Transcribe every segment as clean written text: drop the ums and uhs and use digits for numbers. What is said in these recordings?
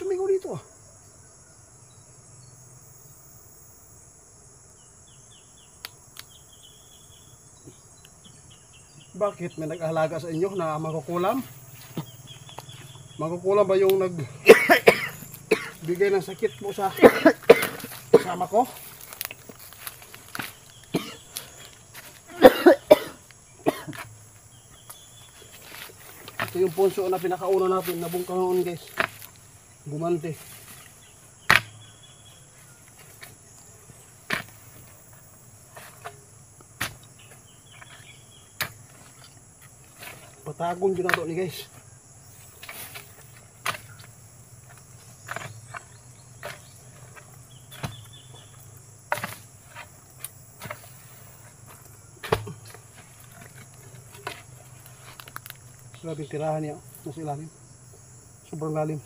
sumigaw dito ah. Bakit? May nag-ahalaga sa inyo na makukulam? Makukulam ba yung nagbigay ng sakit po sa kasama ko? Ito yung punso na pinakauna natin, nabungkangon guys. Gumante. Patagon dyan nato ni guys. Grabe tirahan niya nasa ilalim. Sobrang lalim.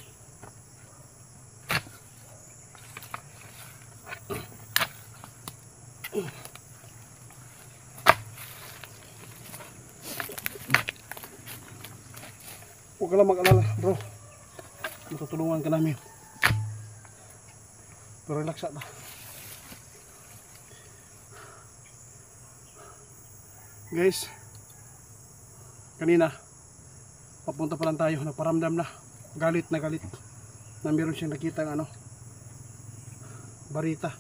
Huwag ka lang mag-alala bro. Matutulungan ka namin. Pero relax na. Guys, kanina papunta pa lang tayo, nagparamdam na, galit na meron siyang nakita ng barita.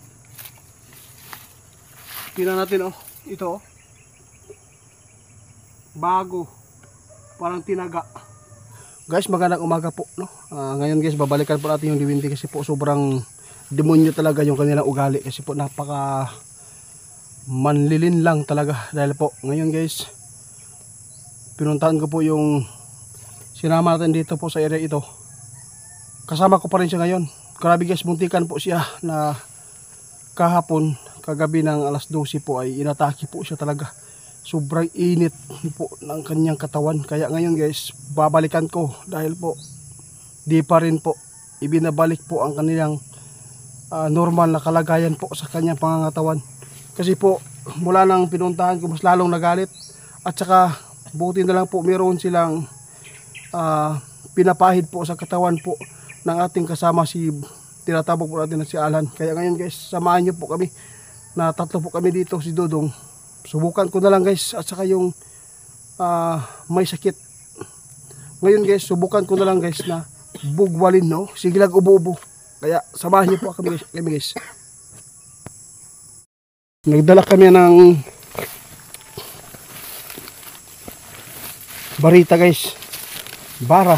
Tingnan natin ito bago, parang tinaga. Guys, magandang umaga po no. Ngayon guys, babalikan po natin yung diwindi kasi po sobrang demonyo talaga yung kanilang ugali, kasi po napaka manlilin lang talaga. Dahil po ngayon guys, pinuntahan ko po yung sinama natin dito po sa area ito. Kasama ko pa rin siya ngayon. Grabe guys, muntikan po siya na kahapon, kagabi ng alas 12 po ay inatake po siya talaga. Sobrang init po ng kanyang katawan. Kaya ngayon guys, babalikan ko dahil po di pa rin po ibinabalik po ang kanilang normal na kalagayan po sa kanyang pangangatawan. Kasi po mula nang pinuntahan ko, mas lalong nagalit. At saka buti na lang po meron silang pinapahid po sa katawan po ng ating kasama, si tinatawag po natin na si Alan. Kaya ngayon guys, samahan niyo po kami na tatlo po kami dito, si Dodong. Subukan ko na lang guys, at saka yung may sakit. Ngayon guys, subukan ko na lang guys na bugwalin no, sigilag ubo-ubo. Kaya samahan niyo po kami guys. Nagdala kami ng barita guys, bara,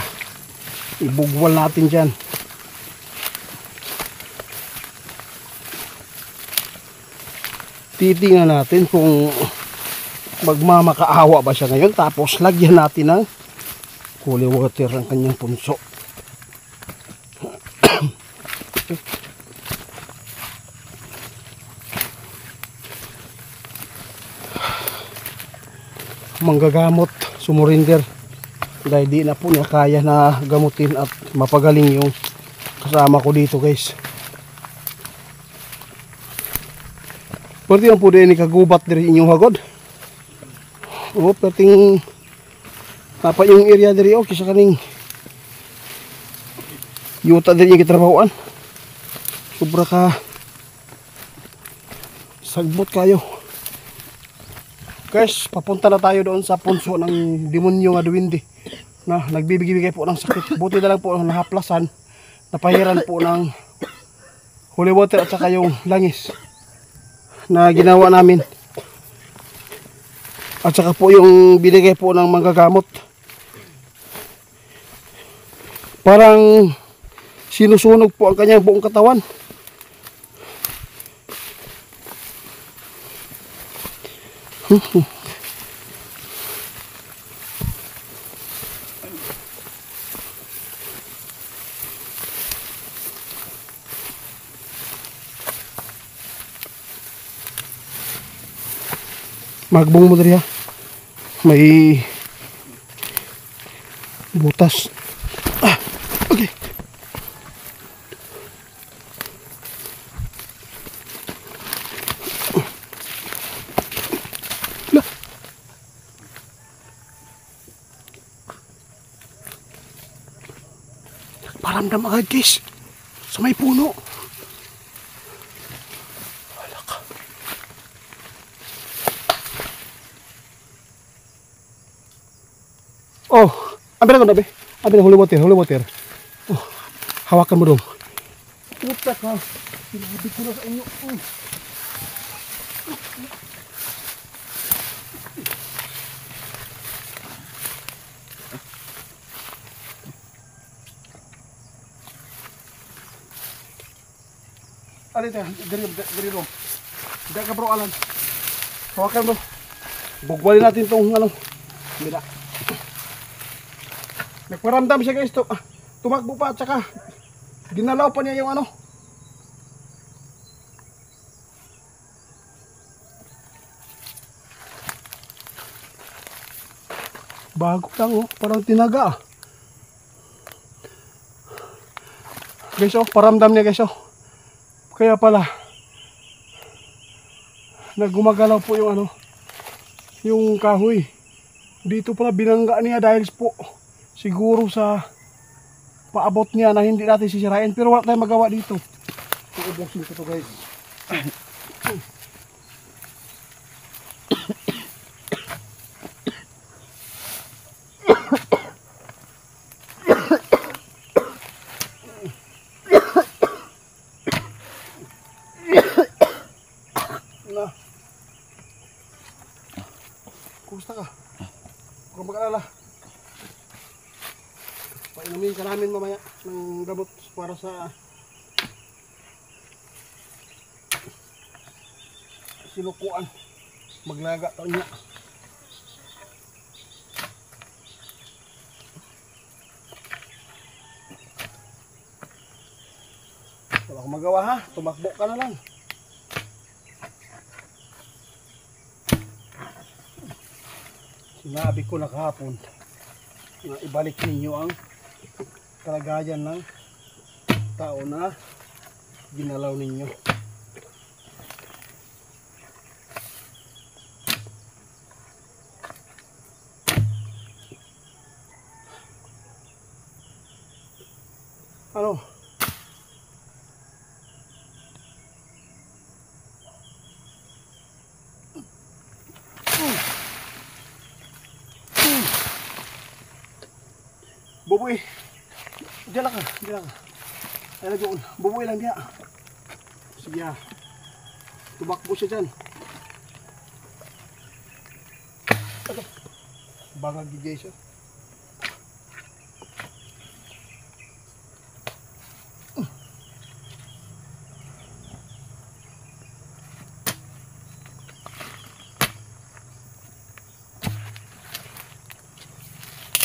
ibugwal natin dyan. Titingnan natin kung magmamakaawa ba siya ngayon. Tapos lagyan natin ng holy water ang kanyang punso. Manggagamot, sumurinder dahil di na po niya kaya na gamutin at mapagaling yung kasama ko dito guys. Pwede lang po din ikagubat diri inyong hagod. O perting apa yung area diri kisa kaning yuta diri yung kitrabahoan. Sobra ka sagbot kayo. Guys, papunta na tayo doon sa punso ng demonyo nga duwindi na nagbibigay po ng sakit. Buti na lang po nahaplasan, napahiran po ng holy water at saka yung langis na ginawa namin. At saka po yung binigay po ng manggagamot. Parang sinusunog po ang kanyang buong katawan. Magbong mo diri ha. May butas. Okay. Para. nagparamdam agad guys. Sa may puno. Wala ka. Oh, ambil ako na be. Ambil na holy water, holy water. Oh, hawakan mo dong. Puta ka. Sinabi ko na sa inyo. Alin tayo, diri bro. Hindi ka bro, Alan. Hawakan bro. Bugwalin natin itong ano. Bila. Nagparamdam siya guys. Tumakbo pa at saka ginalaw pa niya yung ano. Bago lang oh. Parang tinaga ah. Guys oh, paramdam niya guys oh. Kaya pala naggumagalaw po yung ano, yung kahoy. Dito pala binangga niya dahil po siguro sa paabot niya na hindi natin sisirain, pero wala tayong magawa dito. Uubusin ko to guys. Na. Kumusta ka? Huwag mag-alala. Painumin ka namin mamaya ng gamot para sa sinukuan. Maglaga taon niya. Wala akong magawa ha. Tumakbo ka na lang. Sinabi ko na kahapon na ibalik ninyo ang kalagayan ng tao na ginalaw ninyo. Ano? Buboy. Diyan lang ka. Diyan lang ka. Ay na doon. Buboy lang diya. Sige ha. Tumakbo siya dyan. Ito. Bangag di guys.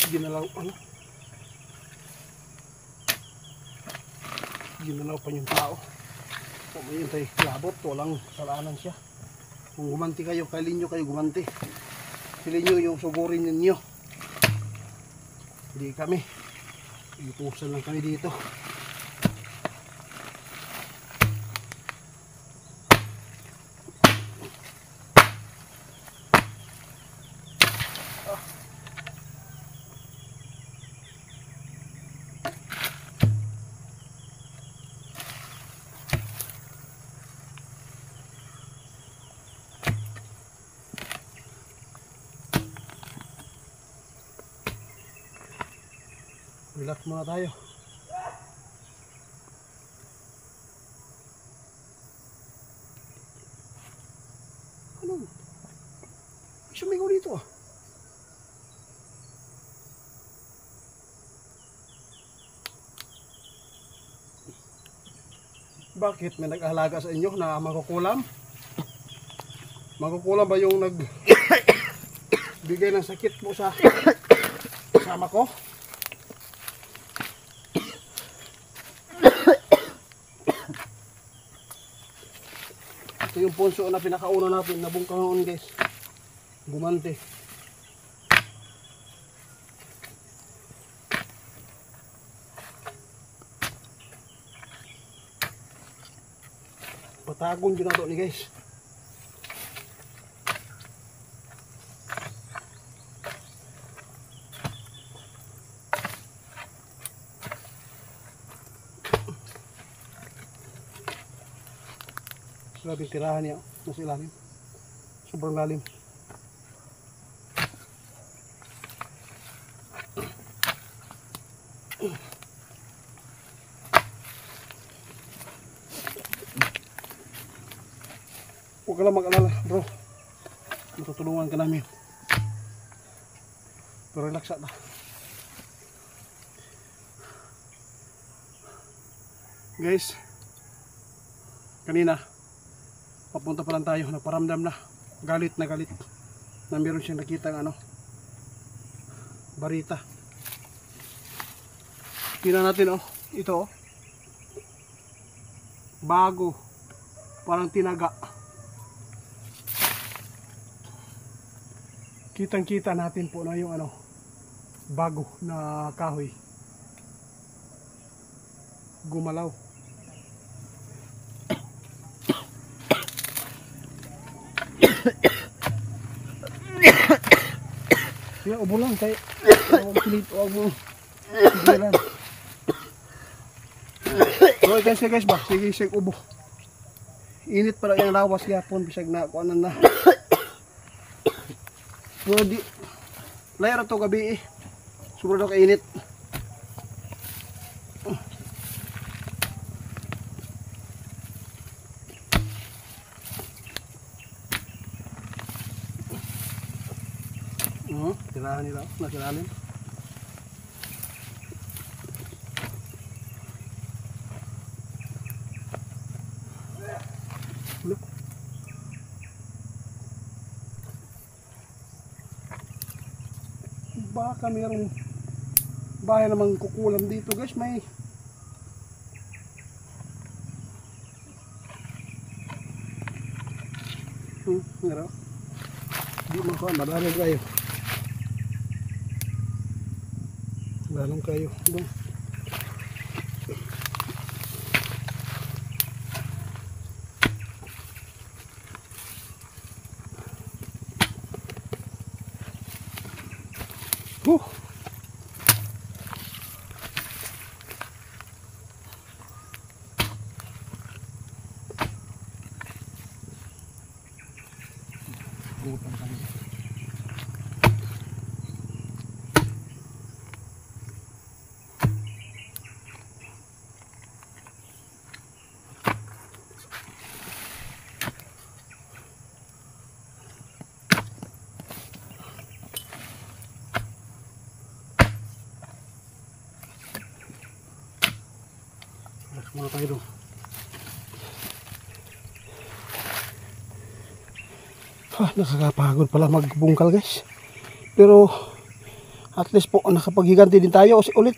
Ginalaw ano? Ginalaw pa yung tao. Kung may tayo labot, walang kasalanan siya. Kung gumanti kayo, kailin nyo kayo gumanti. Silin nyo yung sugurin ninyo. Hindi kami. Ipusan lang kami dito. Relax muna tayo. Ano? Sumigaw dito ah. Bakit? May nag-ahalaga sa inyo na makukulam? Makukulam ba yung bigay ng sakit mo sa kasama ko? Ito yung punso na pinakauna natin, nabungkahon guys. Gumante. Patagon din nato ni guys. Grabe tirahan niya. Nasa ilalim. Sobrang lalim. Huwag ka lang mag-alala, bro. Matutulungan ka namin. Pero relax na. Guys, kanina papunta pa lang tayo, nagparamdam na galit na meron siyang nakita ng barita. Tingnan natin ito bago, parang tinaga. Kitang kita natin po na yung bago na kahoy gumalaw. Kaya ubo lang kay pilit o mo sigilan. So guys ba, sige ubo. Init para yung lawas yapon bisag na kuanan na. Pero di layar to gabi sobrang kainit. Tirahan nila nasa ilalim. Baka mayroong bahay namang kukulam dito guys. May meron di mo ko madalang kayo. Dalam kayo doon. Bukan kami. Muna tayo doon. Nakakapagod pala magbungkal guys. Pero at least po nakapaghiganti din tayo ulit.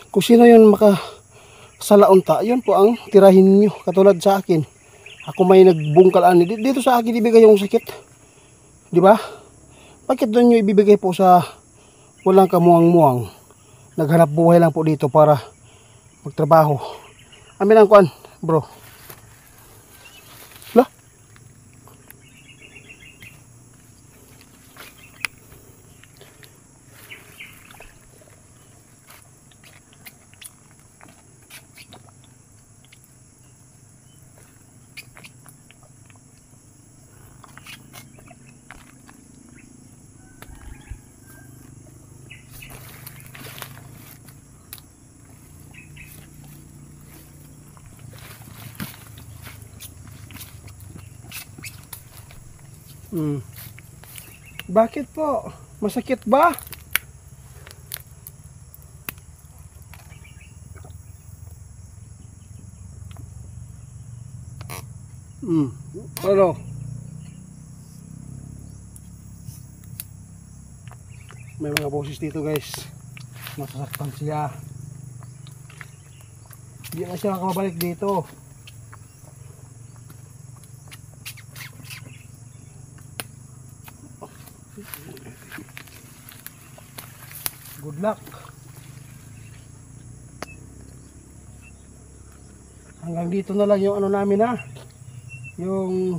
Kung sino yun makasalaunta, yun po ang tirahin niyo. Katulad sa akin. Ako may nagbungkal ani. Dito sa akin ibigay yung sakit. Di ba? Bakit doon nyo ibibigay po sa walang kamuang-muang? Naghanap buhay lang po dito para magtrabaho. Amin ang kuan, bro. La? Bakit po? Masakit ba? Ano? May mga boses dito guys. Masasaktan siya. Hindi na siya makabalik dito. Good luck. Hanggang dito na lang yung namin yung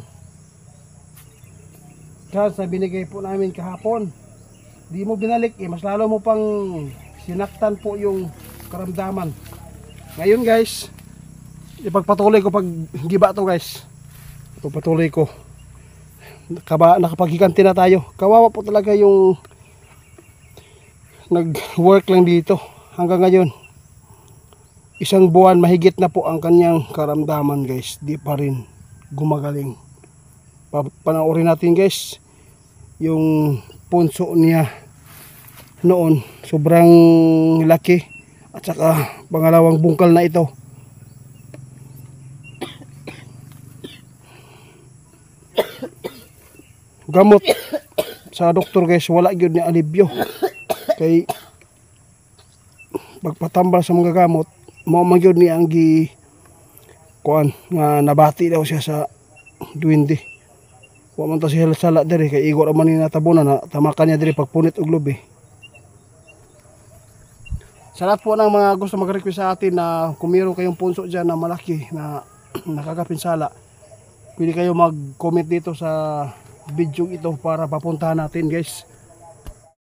chance na binigay po namin kahapon. Di mo binalik mas lalo mo pang sinaktan po yung karamdaman. Ngayon guys, ipagpatuloy ko pag giba to guys. Ipagpatuloy ko. Nakapaghiganti na tayo. Kawawa po talaga yung nag-work lang dito hanggang ngayon. Isang buwan mahigit na po ang kanyang karamdaman guys. Di pa rin gumagaling. Panoorin natin guys yung punso niya noon. Sobrang laki. At saka pangalawang bungkal na ito. Gamot sa doktor guys, wala gyud ni alibyo. Kay pagpatambal sa mga gamot, mao man gyud ni ang gi kuan nga nabati daw siya sa duwende. Wa man ta siya sala diri kay igo ra man ni natabunan na tamakan niya diri pagpunit og lubi. Sa lahat po ng mga gusto mag-request sa atin na kung meron kayong punso dyan na malaki na nakakapinsala, pwede kayo mag-comment dito sa video ito para papuntahan natin guys.